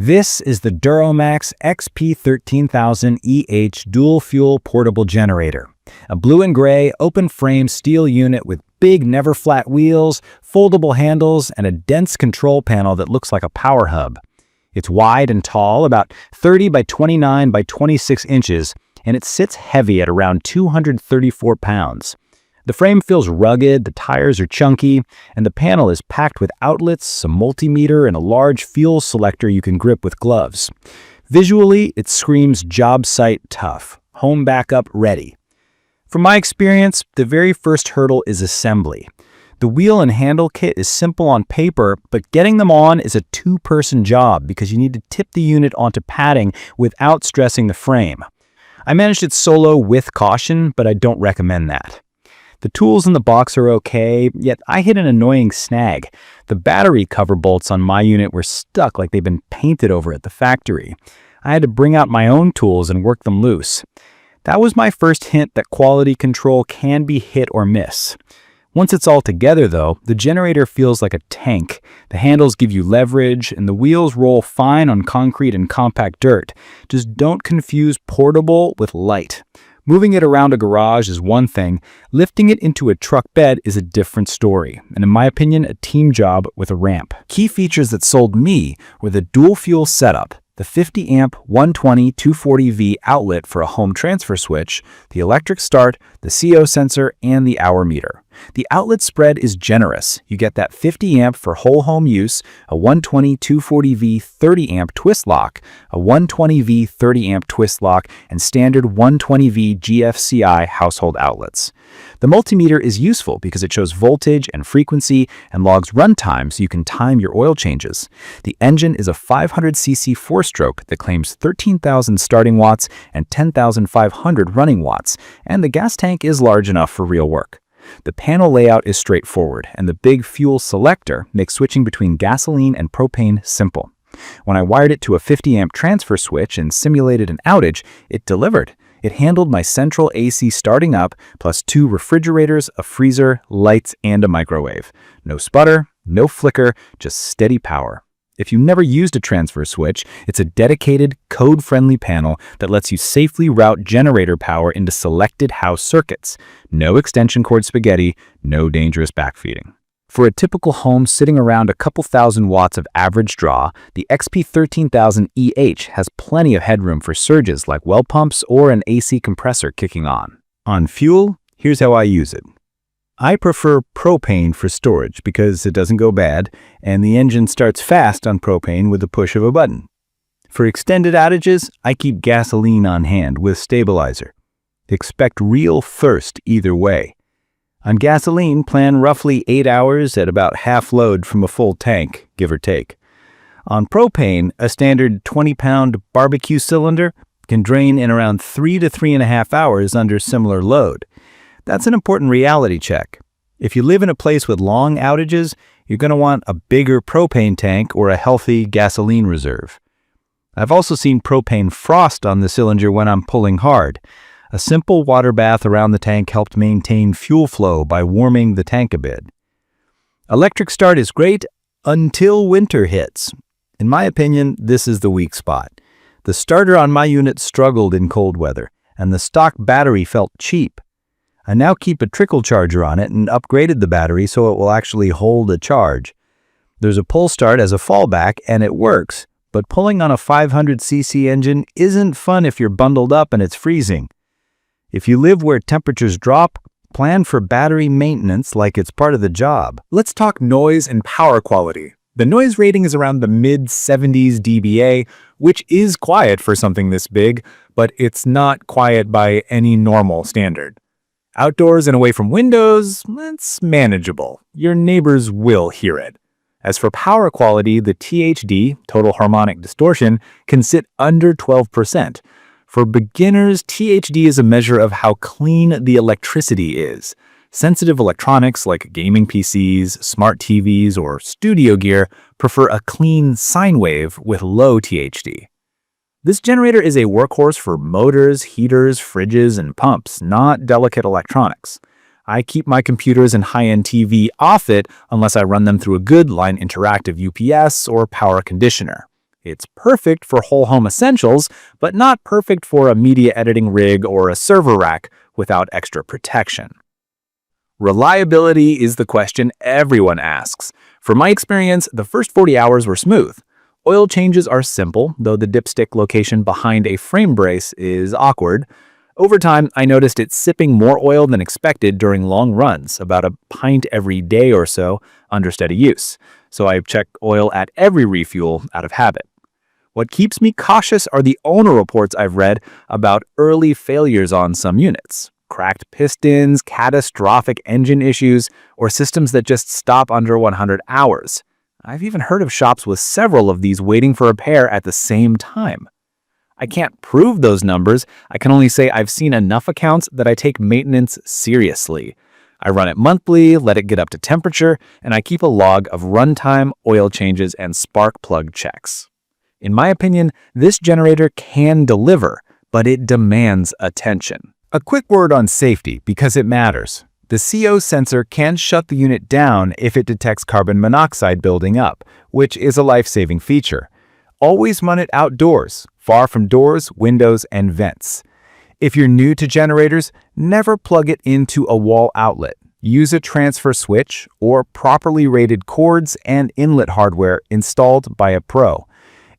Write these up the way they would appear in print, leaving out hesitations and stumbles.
This is the DuroMax XP13000EH Dual Fuel Portable Generator, a blue and gray open-frame steel unit with big never-flat wheels, foldable handles, and a dense control panel that looks like a power hub. It's wide and tall, about 30 by 29 by 26 inches, and it sits heavy at around 234 pounds. The frame feels rugged, the tires are chunky, and the panel is packed with outlets, a multimeter, and a large fuel selector you can grip with gloves. Visually, it screams job site tough, home backup ready. From my experience, the very first hurdle is assembly. The wheel and handle kit is simple on paper, but getting them on is a two-person job because you need to tip the unit onto padding without stressing the frame. I managed it solo with caution, but I don't recommend that. The tools in the box are okay, yet I hit an annoying snag. The battery cover bolts on my unit were stuck like they'd been painted over at the factory. I had to bring out my own tools and work them loose. That was my first hint that quality control can be hit or miss. Once it's all together though, the generator feels like a tank. The handles give you leverage, and the wheels roll fine on concrete and compact dirt. Just don't confuse portable with light. Moving it around a garage is one thing, lifting it into a truck bed is a different story, and in my opinion, a team job with a ramp. Key features that sold me were the dual fuel setup, the 50 amp 120 240V outlet for a home transfer switch, the electric start, the CO sensor, and the hour meter. The outlet spread is generous. You get that 50 amp for whole home use, a 120 240V 30 amp twist lock, a 120V 30 amp twist lock, and standard 120V GFCI household outlets. The multimeter is useful because it shows voltage and frequency and logs runtime so you can time your oil changes. The engine is a 500cc four-stroke that claims 13,000 starting watts and 10,500 running watts, and the gas tank is large enough for real work. The panel layout is straightforward, and the big fuel selector makes switching between gasoline and propane simple. When I wired it to a 50 amp transfer switch and simulated an outage, it delivered. It handled my central AC starting up, plus 2 refrigerators, a freezer, lights, and a microwave. No sputter, no flicker, just steady power. If you've never used a transfer switch, it's a dedicated, code-friendly panel that lets you safely route generator power into selected house circuits. No extension cord spaghetti, no dangerous backfeeding. For a typical home sitting around a couple thousand watts of average draw, the XP13000EH has plenty of headroom for surges like well pumps or an AC compressor kicking on. On fuel, here's how I use it. I prefer propane for storage because it doesn't go bad, and the engine starts fast on propane with the push of a button. For extended outages, I keep gasoline on hand with stabilizer. Expect real thirst either way. On gasoline, plan roughly 8 hours at about half load from a full tank, give or take. On propane, a standard 20-pound barbecue cylinder can drain in around 3 to 3.5 hours under similar load. That's an important reality check. If you live in a place with long outages, you're going to want a bigger propane tank or a healthy gasoline reserve. I've also seen propane frost on the cylinder when I'm pulling hard. A simple water bath around the tank helped maintain fuel flow by warming the tank a bit. Electric start is great until winter hits. In my opinion, this is the weak spot. The starter on my unit struggled in cold weather, and the stock battery felt cheap. I now keep a trickle charger on it and upgraded the battery so it will actually hold a charge. There's a pull start as a fallback and it works, but pulling on a 500cc engine isn't fun if you're bundled up and it's freezing. If you live where temperatures drop, plan for battery maintenance like it's part of the job. Let's talk noise and power quality. The noise rating is around the mid-70s dBA, which is quiet for something this big, but it's not quiet by any normal standard. Outdoors and away from windows, it's manageable. Your neighbors will hear it. As for power quality, the THD, total harmonic distortion, can sit under 12%. For beginners, THD is a measure of how clean the electricity is. Sensitive electronics like gaming PCs, smart TVs, or studio gear prefer a clean sine wave with low THD. This generator is a workhorse for motors, heaters, fridges, and pumps, not delicate electronics. I keep my computers and high-end TV off it unless I run them through a good line interactive UPS or power conditioner. It's perfect for whole home essentials, but not perfect for a media editing rig or a server rack without extra protection. Reliability is the question everyone asks. From my experience, the first 40 hours were smooth. Oil changes are simple, though the dipstick location behind a frame brace is awkward. Over time, I noticed it sipping more oil than expected during long runs, about a pint every day or so, under steady use. So I check oil at every refuel out of habit. What keeps me cautious are the owner reports I've read about early failures on some units. Cracked pistons, catastrophic engine issues, or systems that just stop under 100 hours. I've even heard of shops with several of these waiting for repair at the same time. I can't prove those numbers. I can only say I've seen enough accounts that I take maintenance seriously. I run it monthly, let it get up to temperature, and I keep a log of runtime, oil changes, and spark plug checks. In my opinion, this generator can deliver, but it demands attention. A quick word on safety, because it matters. The CO sensor can shut the unit down if it detects carbon monoxide building up, which is a life-saving feature. Always run it outdoors, far from doors, windows, and vents. If you're new to generators, never plug it into a wall outlet. Use a transfer switch or properly rated cords and inlet hardware installed by a pro.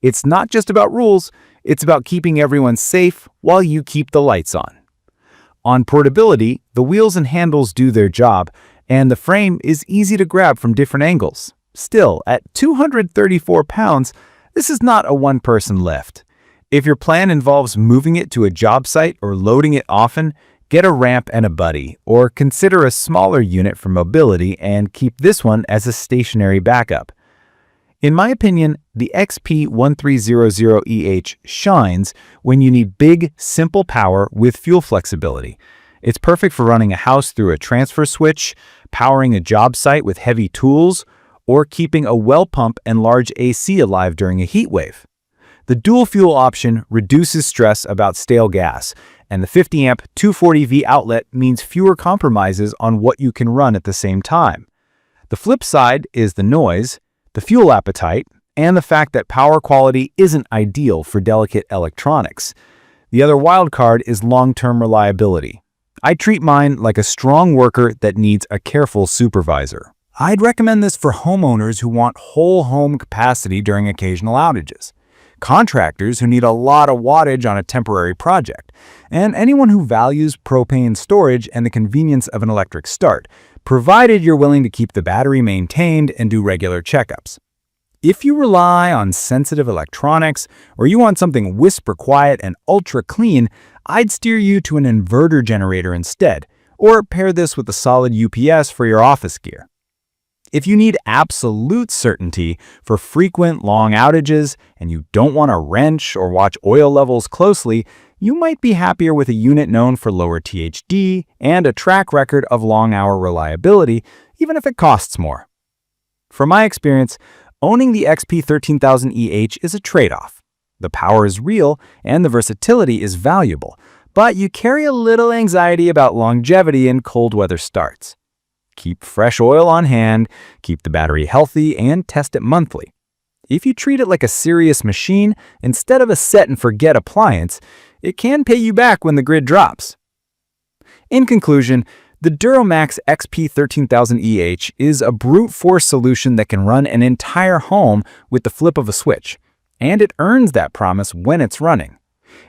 It's not just about rules, it's about keeping everyone safe while you keep the lights on. On portability, the wheels and handles do their job, and the frame is easy to grab from different angles. Still, at 234 pounds, this is not a one-person lift. If your plan involves moving it to a job site or loading it often, get a ramp and a buddy, or consider a smaller unit for mobility and keep this one as a stationary backup. In my opinion, the XP13000EH shines when you need big, simple power with fuel flexibility. It's perfect for running a house through a transfer switch, powering a job site with heavy tools, or keeping a well pump and large AC alive during a heat wave. The dual fuel option reduces stress about stale gas, and the 50-amp 240V outlet means fewer compromises on what you can run at the same time. The flip side is the noise, the fuel appetite, and the fact that power quality isn't ideal for delicate electronics. The other wild card is long-term reliability. I treat mine like a strong worker that needs a careful supervisor. I'd recommend this for homeowners who want whole home capacity during occasional outages, contractors who need a lot of wattage on a temporary project, and anyone who values propane storage and the convenience of an electric start, provided you're willing to keep the battery maintained and do regular checkups. If you rely on sensitive electronics, or you want something whisper quiet and ultra clean, I'd steer you to an inverter generator instead, or pair this with a solid UPS for your office gear. If you need absolute certainty for frequent long outages and you don't want to wrench or watch oil levels closely, you might be happier with a unit known for lower THD and a track record of long-hour reliability, even if it costs more. From my experience, owning the XP13000EH is a trade-off. The power is real and the versatility is valuable, but you carry a little anxiety about longevity in cold weather starts. Keep fresh oil on hand, keep the battery healthy, and test it monthly. If you treat it like a serious machine instead of a set-and-forget appliance, it can pay you back when the grid drops. In conclusion, the DuroMax XP13000EH is a brute force solution that can run an entire home with the flip of a switch, and it earns that promise when it's running.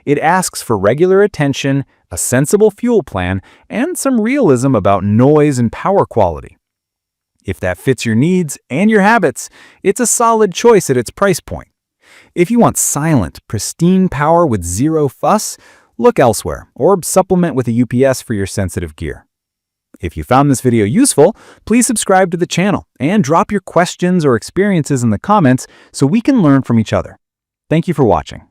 It asks for regular attention, a sensible fuel plan, and some realism about noise and power quality. If that fits your needs and your habits, it's a solid choice at its price point. If you want silent, pristine power with zero fuss, look elsewhere or supplement with a UPS for your sensitive gear. If you found this video useful, please subscribe to the channel and drop your questions or experiences in the comments so we can learn from each other. Thank you for watching.